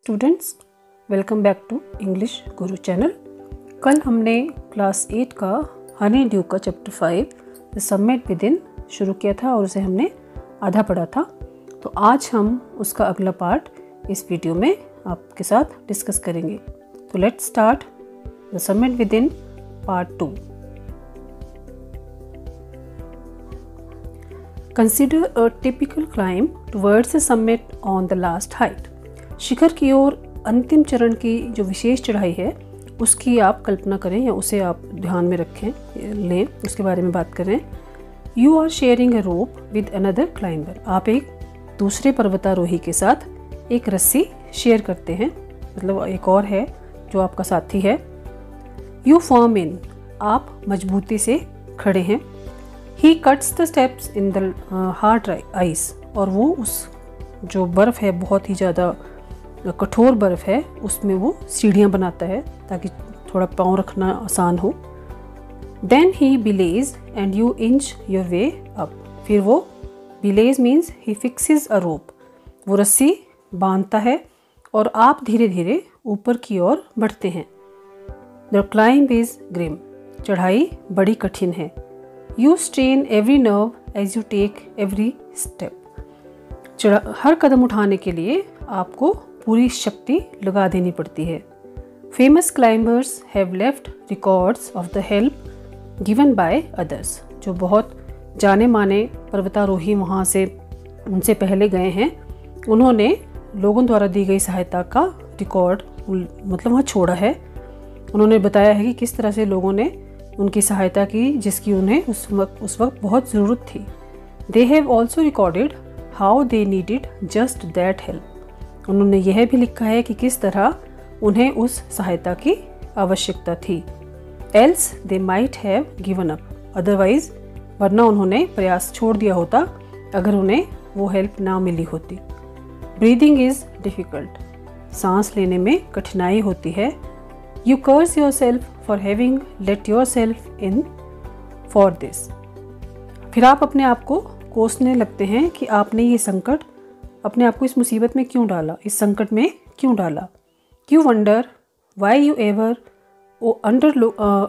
Students, welcome back to English Guru channel. कल हमने class 8 का हनी ड्यू का chapter 5 the summit within शुरू किया था और उसे हमने आधा पढ़ा था। तो आज हम उसका अगला पार्ट इस वीडियो में आपके साथ डिस्कस करेंगे। तो let's start the summit with in part 2। Consider a typical climb towards the summit on the last height. शिखर की ओर अंतिम चरण की जो विशेष चढ़ाई है उसकी आप कल्पना करें या उसे आप ध्यान में लें, उसके बारे में बात करें। You are sharing a rope with another climber. आप एक दूसरे पर्वतारोही के साथ एक रस्सी शेयर करते हैं, मतलब एक और है जो आपका साथी है। You form in. आप मजबूती से खड़े हैं। He cuts the steps in the hard ice. और वो उस जो बर्फ़ है, बहुत ही ज़्यादा कठोर बर्फ़ है, उसमें वो सीढ़ियाँ बनाता है ताकि थोड़ा पाँव रखना आसान हो। Then he belays and you inch your way up. फिर वो belays means he fixes a rope. वो रस्सी बांधता है और आप धीरे धीरे ऊपर की ओर बढ़ते हैं। The climb is grim. चढ़ाई बड़ी कठिन है। You strain every nerve as you take every step. हर कदम उठाने के लिए आपको पूरी शक्ति लगा देनी पड़ती है। Famous climbers have left records of the help given by others. जो बहुत जाने माने पर्वतारोही वहाँ से उनसे पहले गए हैं, उन्होंने लोगों द्वारा दी गई सहायता का रिकॉर्ड मतलब वहाँ छोड़ा है। उन्होंने बताया है कि किस तरह से लोगों ने उनकी सहायता की जिसकी उन्हें उस वक्त बहुत ज़रूरत थी। They have also recorded how they needed just that help. उन्होंने यह भी लिखा है कि किस तरह उन्हें उस सहायता की आवश्यकता थी। Else they might have given up. Otherwise, वरना उन्होंने प्रयास छोड़ दिया होता अगर उन्हें वो हेल्प ना मिली होती। Breathing is difficult. सांस लेने में कठिनाई होती है। You curse yourself for having let yourself in for this. फिर आप अपने आप को कोसने लगते हैं कि आपने ये संकट अपने आप को इस मुसीबत में क्यों डाला, इस संकट में क्यों डाला। You wonder why you ever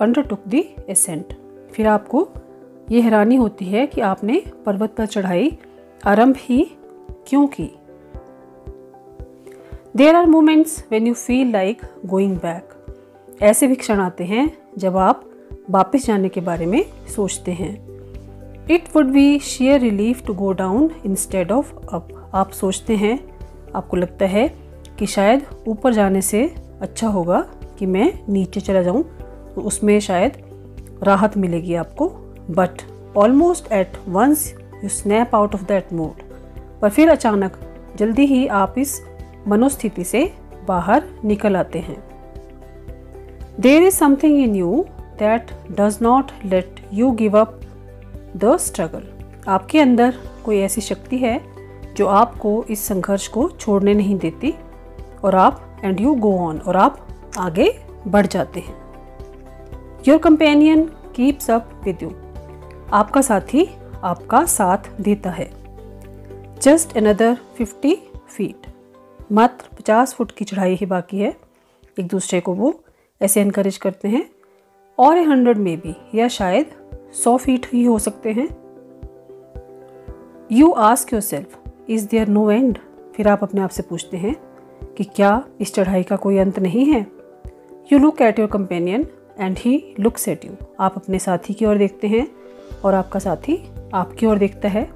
undertook the ascent. फिर आपको ये हैरानी होती है कि आपने पर्वत पर चढ़ाई आरंभ ही क्यों की। There are moments when you feel like going back. ऐसे भी क्षण आते हैं जब आप वापस जाने के बारे में सोचते हैं। It would be sheer relief to go down instead of up. आप सोचते हैं, आपको लगता है कि शायद ऊपर जाने से अच्छा होगा कि मैं नीचे चला जाऊं, तो उसमें शायद राहत मिलेगी आपको। But almost at once you snap out of that mood. पर फिर अचानक जल्दी ही आप इस मनोस्थिति से बाहर निकल आते हैं। There is something in you that does not let you give up the struggle. आपके अंदर कोई ऐसी शक्ति है जो आपको इस संघर्ष को छोड़ने नहीं देती और आप and you go on और आप आगे बढ़ जाते हैं। Your companion keeps up with you. आपका साथी आपका साथ देता है। Just another 50 feet. मात्र 50 फुट की चढ़ाई ही बाकी है। एक दूसरे को वो ऐसे इनकरेज करते हैं। और 100 में भी, या शायद 100 फीट ही हो सकते हैं। You ask yourself, is there no end? फिर आप अपने आप से पूछते हैं कि क्या इस चढ़ाई का कोई अंत नहीं है। You look at your companion and he looks at you. आप अपने साथी की ओर देखते हैं और आपका साथी आपकी ओर देखता है।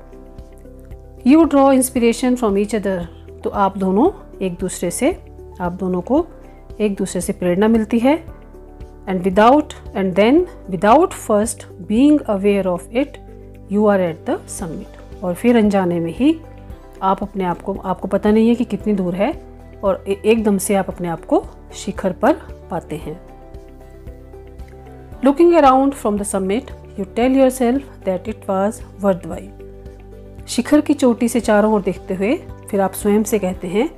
You draw inspiration from each other. तो आप दोनों को एक दूसरे से प्रेरणा मिलती है। And then without first being aware of it, you are at the summit. और फिर अनजाने में ही आप अपने आप को, आपको पता नहीं है कि कितनी दूर है और एकदम से आप अपने आप को शिखर पर पाते हैं। Looking around from the summit, you tell yourself that it was worthwhile. शिखर की चोटी से चारों ओर देखते हुए फिर आप स्वयं से कहते हैं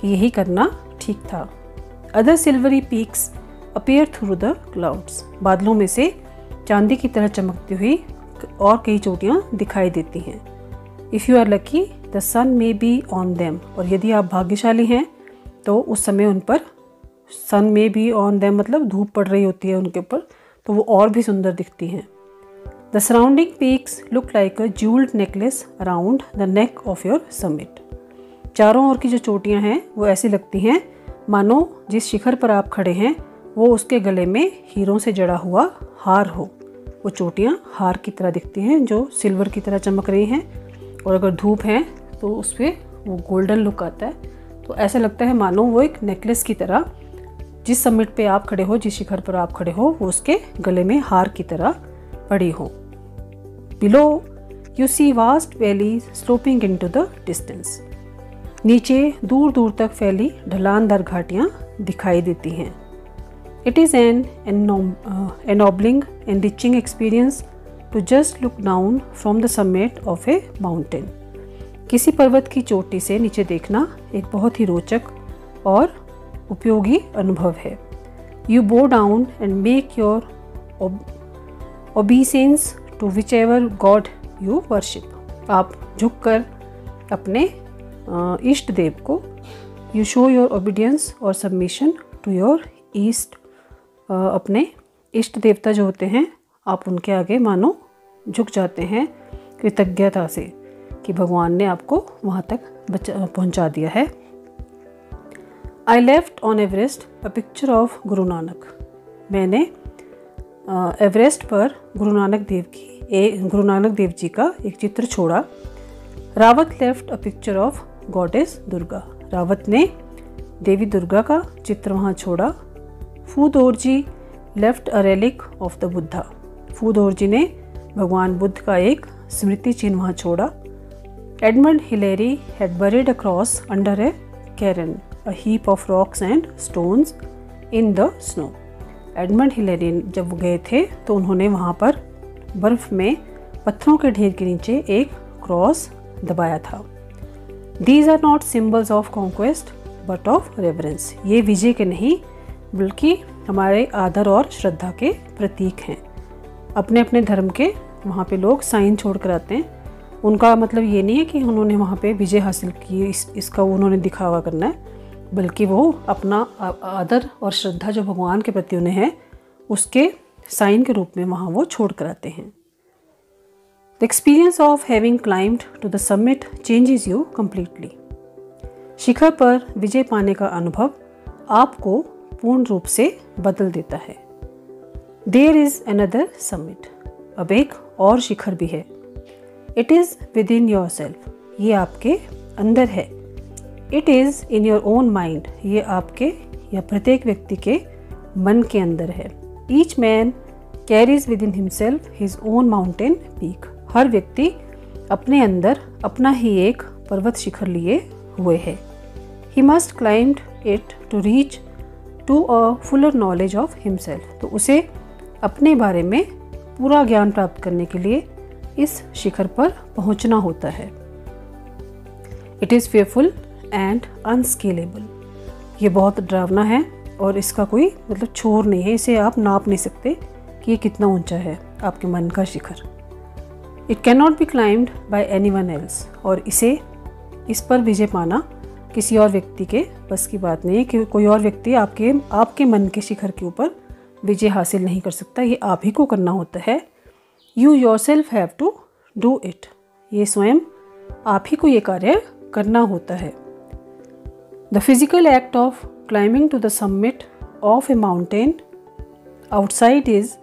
कि यही करना ठीक था। Other silvery peaks appear through the clouds. बादलों में से चांदी की तरह चमकती हुई और कई चोटियाँ दिखाई देती हैं। If you are lucky, the sun may be on them. और यदि आप भाग्यशाली हैं तो उस समय उन पर सन में भी ऑन देम, मतलब धूप पड़ रही होती है उनके ऊपर, तो वो और भी सुंदर दिखती हैं। The surrounding peaks look like a jewelled necklace around the neck of your summit. चारों ओर की जो चोटियां हैं वो ऐसी लगती हैं मानो जिस शिखर पर आप खड़े हैं वो उसके गले में हीरों से जड़ा हुआ हार हो। वो चोटियां हार की तरह दिखती हैं जो सिल्वर की तरह चमक रही हैं, और अगर धूप है तो उस पर वो गोल्डन लुक आता है। तो ऐसा लगता है मानो वो एक नेकलेस की तरह, जिस समिट पे आप खड़े हो, जिस शिखर पर आप खड़े हो, वो उसके गले में हार की तरह पड़ी हो। Below, you see vast valleys sloping into the distance. नीचे दूर दूर तक फैली ढलानदार घाटियाँ दिखाई देती हैं। It is an ennobling, enriching experience to just look down from the summit of a mountain. किसी पर्वत की चोटी से नीचे देखना एक बहुत ही रोचक और उपयोगी अनुभव है। You bow down and make your obeisance to whichever god you worship. आप झुककर अपने इष्ट देव को, यू शो योर ओबीडियंस और सबमिशन टू योर ईस्ट, अपने इष्ट देवता जो होते हैं आप उनके आगे मानो झुक जाते हैं कृतज्ञता से कि भगवान ने आपको वहाँ तक पहुँचा दिया है। I left on Everest a picture of Guru Nanak. मैंने एवरेस्ट पर गुरु नानक देव जी का एक चित्र छोड़ा। Rawat left a picture of goddess Durga. Rawat ने देवी दुर्गा का चित्र वहाँ छोड़ा। Phu Dorji left a relic of the Buddha. Phu Dorji ने भगवान बुद्ध का एक स्मृति चिन्ह वहाँ छोड़ा। Edmund Hillary had buried a cross under a cairn, a heap of rocks and stones in the snow. Edmund Hillary जब वो गए थे तो उन्होंने वहाँ पर बर्फ़ में पत्थरों के ढेर के नीचे एक क्रॉस दबाया था। These are not symbols of conquest but of reverence. ये विजय के नहीं बल्कि हमारे आदर और श्रद्धा के प्रतीक हैं। अपने अपने धर्म के वहाँ पे लोग साइन छोड़ कर आते हैं। उनका मतलब ये नहीं है कि उन्होंने वहाँ पे विजय हासिल की, इसका उन्होंने दिखावा करना है, बल्कि वो अपना आदर और श्रद्धा जो भगवान के प्रति उन्हें है उसके साइन के रूप में वहाँ वो छोड़ कर आते हैं। The experience of having climbed to the summit changes you completely. शिखर पर विजय पाने का अनुभव आपको पूर्ण रूप से बदल देता है। There is another summit. अब एक और शिखर भी है। It is within yourself. ये आपके अंदर है। It is in your own mind. ये आपके या प्रत्येक व्यक्ति के मन के अंदर है। Each man carries within himself his own mountain peak. हर व्यक्ति अपने अंदर अपना ही एक पर्वत शिखर लिए हुए है। He must climbed it to reach to a fuller knowledge of himself. तो उसे अपने बारे में पूरा ज्ञान प्राप्त करने के लिए इस शिखर पर पहुंचना होता है। It is fearful and unscalable. ये बहुत डरावना है और इसका कोई मतलब छोर नहीं है। इसे आप नाप नहीं सकते कि ये कितना ऊंचा है आपके मन का शिखर। It can not be climbed by anyone else. और इस पर विजय पाना किसी और व्यक्ति के बस की बात नहीं है कि कोई और व्यक्ति आपके मन के शिखर के ऊपर विजय हासिल नहीं कर सकता। ये आप ही को करना होता है। You yourself have to do it. ये स्वयं आप ही को ये कार्य करना होता है। The physical act of climbing to the summit of a mountain outside is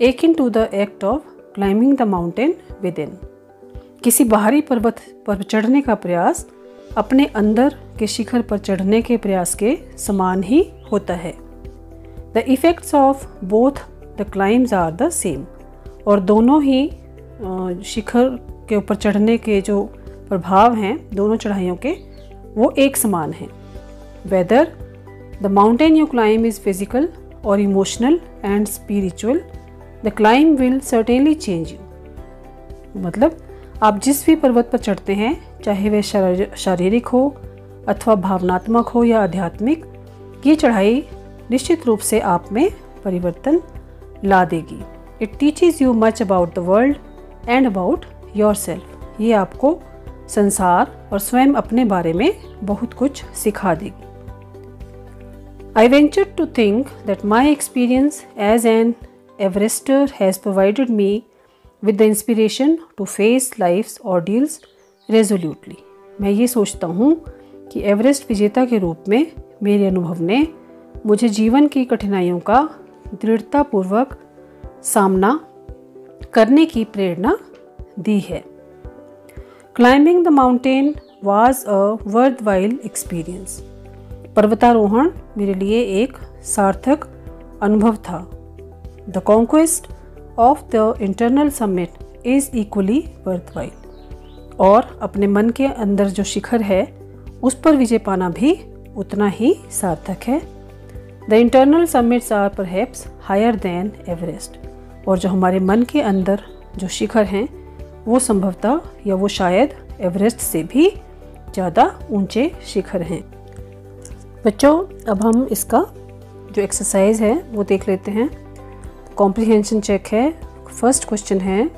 akin to the act of climbing the mountain within. किसी बाहरी पर्वत पर चढ़ने का प्रयास अपने अंदर के शिखर पर चढ़ने के प्रयास के समान ही होता है। The effects of both the climbs are the same. और दोनों ही शिखर के ऊपर चढ़ने के जो प्रभाव हैं दोनों चढ़ाइयों के वो एक समान हैं। Whether the mountain you climb is physical और emotional and spiritual, the climb will certainly change you. मतलब आप जिस भी पर्वत पर चढ़ते हैं, चाहे वह शारीरिक हो अथवा भावनात्मक हो या आध्यात्मिक, ये चढ़ाई निश्चित रूप से आप में परिवर्तन ला देगी। It teaches you much about the world and about your self. ये आपको संसार और स्वयं अपने बारे में बहुत कुछ सिखा देगी। I venture to think that my experience as an Everester has provided me with the inspiration to face life's ordeals resolutely. मैं ये सोचता हूँ कि एवरेस्ट विजेता के रूप में मेरे अनुभव ने मुझे जीवन की कठिनाइयों का दृढ़तापूर्वक सामना करने की प्रेरणा दी है. Climbing the mountain was a worthwhile experience. पर्वतारोहण मेरे लिए एक सार्थक अनुभव था. The conquest of the internal summit is equally worthwhile. और अपने मन के अंदर जो शिखर है उस पर विजय पाना भी उतना ही सार्थक है. The internal summits are perhaps higher than Everest. और जो हमारे मन के अंदर जो शिखर हैं वो संभवतः या वो शायद एवरेस्ट से भी ज़्यादा ऊंचे शिखर हैं. बच्चों, अब हम इसका जो एक्सरसाइज है वो देख लेते हैं. कॉम्प्रिहेंशन चेक है. फर्स्ट क्वेश्चन है,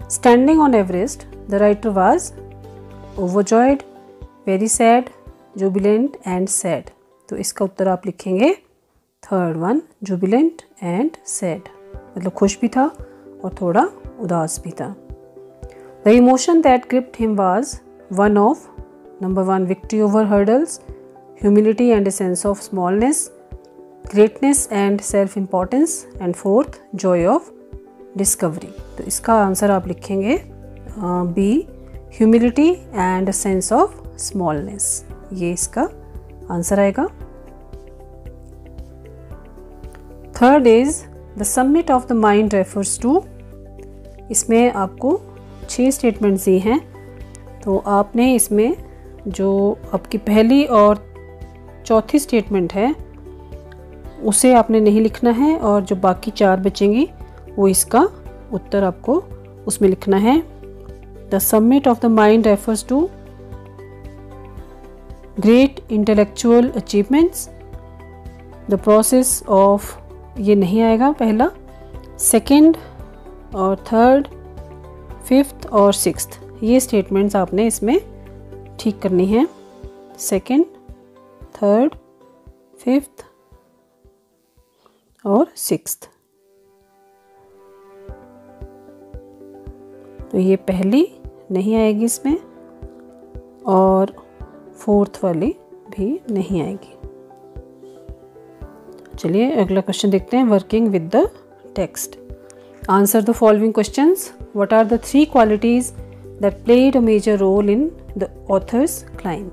standing on Everest the writer was overjoyed, very sad, Jubilant and sad. तो इसका उत्तर आप लिखेंगे third one, Jubilant and sad. मतलब खुश भी था और थोड़ा उदास भी था. The emotion that gripped him was one of number 1 victory over hurdles, humility and a sense of smallness, greatness and self importance, and fourth Joy of discovery. तो इसका आंसर आप लिखेंगे B, humility and sense of smallness. ये इसका answer आएगा. Third is the summit of the mind refers to. इसमें आपको 6 statements दी हैं. तो आपने इसमें जो आपकी पहली और चौथी स्टेटमेंट है उसे आपने नहीं लिखना है और जो बाकी 4 बचेंगी वो इसका उत्तर आपको उसमें लिखना है. The summit of the mind refers to great intellectual achievements, the process of, ये नहीं आएगा पहला, सेकंड और थर्ड, फिफ्थ और सिक्स्थ. ये स्टेटमेंट्स आपने इसमें ठीक करनी है. सेकंड, थर्ड, फिफ्थ और सिक्स्थ. तो ये पहली नहीं आएगी इसमें और फोर्थ वाली भी नहीं आएगी. चलिए अगला क्वेश्चन देखते हैं. Working with the text. Answer the following questions. What are the 3 qualities that played a major role in the author's climb.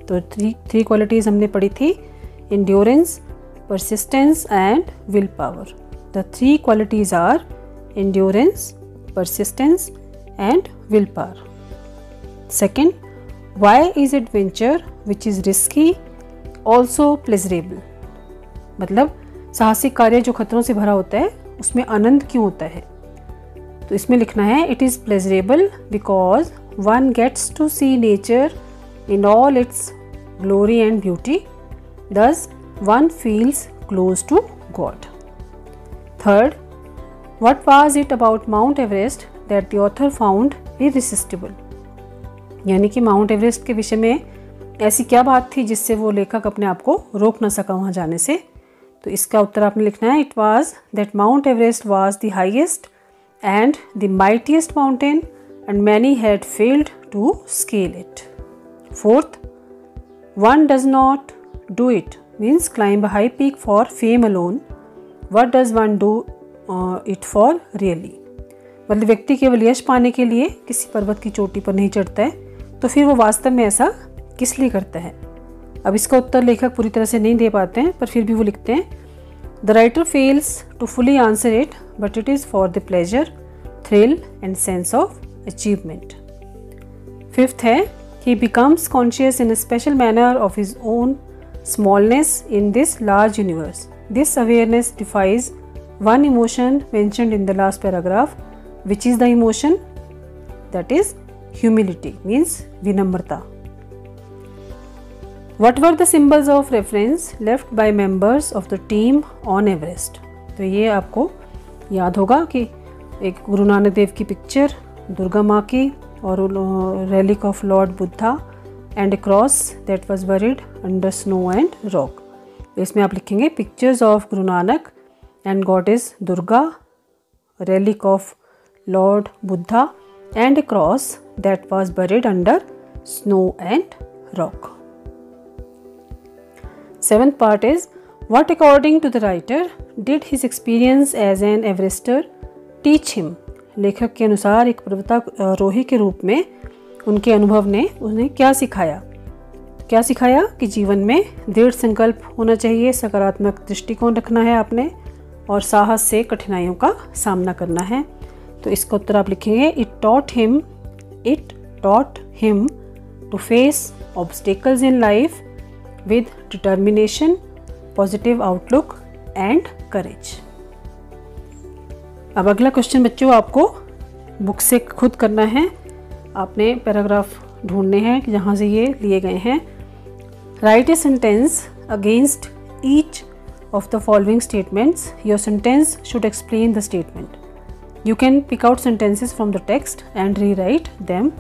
तो 3 क्वालिटीज हमने पढ़ी थी, endurance, persistence and will power. The 3 qualities are endurance, persistence and will power. Second, why is adventure which is risky also pleasurable. मतलब साहसिक कार्य जो खतरों से भरा होता है उसमें आनंद क्यों होता है. तो इसमें लिखना है it is pleasurable because one gets to see nature in all its glory and beauty, thus one feels close to God. Third, what was it about Mount Everest that the author found irresistible. यानी कि mount Everest के विषय में ऐसी क्या बात थी जिससे वो लेखक अपने आप को रोक ना सका वहाँ जाने से. तो इसका उत्तर आपने लिखना है it was that Mount Everest was the highest and the mightiest mountain and many had failed to scale it. Fourth, one does not do it means climb a high peak for fame alone, what does one do it for really. मतलब व्यक्ति केवल यश पाने के लिए किसी पर्वत की चोटी पर नहीं चढ़ता है, तो फिर वो वास्तव में ऐसा किस लिए करता है. अब इसका उत्तर लेखक पूरी तरह से नहीं दे पाते हैं पर फिर भी वो लिखते हैं the writer fails to fully answer it but it is for the pleasure, thrill and sense of achievement. Fifth है he becomes conscious in a special manner of his own smallness in this large universe. This awareness defines one emotion mentioned in the last paragraph. Which is the emotion? That is humility means विनम्रता. What were the symbols of reference left by members of the team on Everest? तो ये आपको याद होगा कि एक गुरु नानक देव की picture Durga माँ की और relic of Lord Buddha and A cross that was buried under snow and rock. इसमें आप लिखेंगे pictures of Guru Nanak and goddess Durga, relic of Lord Buddha and A cross that was buried under snow and rock. Seventh part is what according to the writer did his experience as an Everester teach him। लेखक के अनुसार एक पर्वतारोही के रूप में उनके अनुभव ने उन्हें क्या सिखाया। क्या सिखाया कि जीवन में दृढ़ संकल्प होना चाहिए, सकारात्मक दृष्टिकोण रखना है आपने और साहस से कठिनाइयों का सामना करना है। तो इसका उत्तर आप लिखेंगे it taught him to face obstacles in life with determination, positive outlook and courage। अब अगला क्वेश्चन बच्चों आपको बुक से खुद करना है। आपने पैराग्राफ ढूंढने हैं जहाँ से ये लिए गए हैं। Write a sentence against each of the following statements. Your sentence should explain the statement. You can pick out sentences from the text and rewrite them.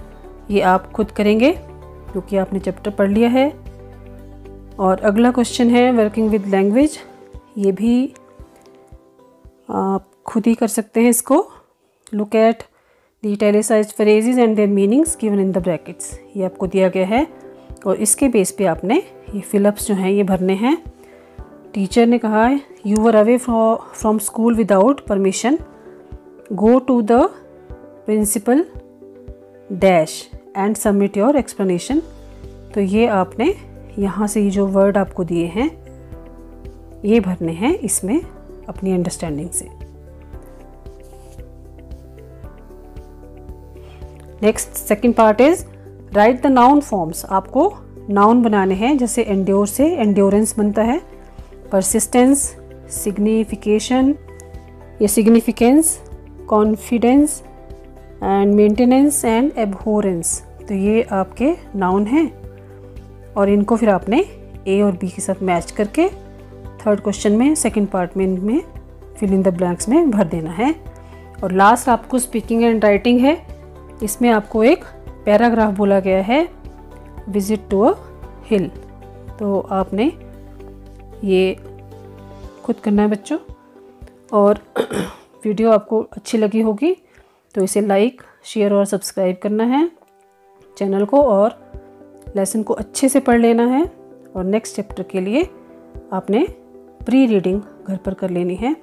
ये आप खुद करेंगे क्योंकि आपने चैप्टर पढ़ लिया है। और अगला क्वेश्चन है वर्किंग विद लैंग्वेज। ये भी आप खुद ही कर सकते हैं इसको। Look at the italicised phrases and there meanings given in the brackets. ये आपको दिया गया है और इसके बेस पे आपने ये फिलअप्स जो हैं ये भरने हैं। टीचर ने कहा है you were away from school without permission, go to the principal dash and submit your explanation. तो ये आपने यहाँ से ये जो वर्ड आपको दिए हैं ये भरने हैं इसमें अपनी अंडरस्टैंडिंग से। Next second part is write the noun forms. आपको नाउन बनाने हैं, जैसे एंड्योर से एंड्योरेंस बनता है, परसिस्टेंस, सिग्निफिकेशन या significance, confidence and maintenance and abhorrence. तो ये आपके नाउन हैं और इनको फिर आपने ए और बी के साथ मैच करके थर्ड क्वेश्चन में सेकंड पार्ट में इनमें फिल इन द ब्लैंक्स में भर देना है। और लास्ट आपको स्पीकिंग एंड राइटिंग है। इसमें आपको एक पैराग्राफ बोला गया है विजिट टू अ हिल। तो आपने ये खुद करना है बच्चों। और वीडियो आपको अच्छी लगी होगी तो इसे लाइक, शेयर और सब्सक्राइब करना है चैनल को और लेसन को अच्छे से पढ़ लेना है। और नेक्स्ट चैप्टर के लिए आपने प्री रीडिंग घर पर कर लेनी है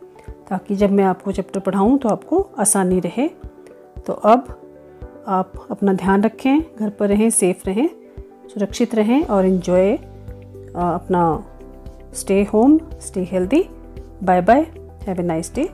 ताकि जब मैं आपको चैप्टर पढ़ाऊँ तो आपको आसानी रहे। तो अब आप अपना ध्यान रखें, घर पर रहें, सेफ रहें, सुरक्षित रहें और इन्जॉय अपना stay home, stay healthy. Bye bye, have a nice day.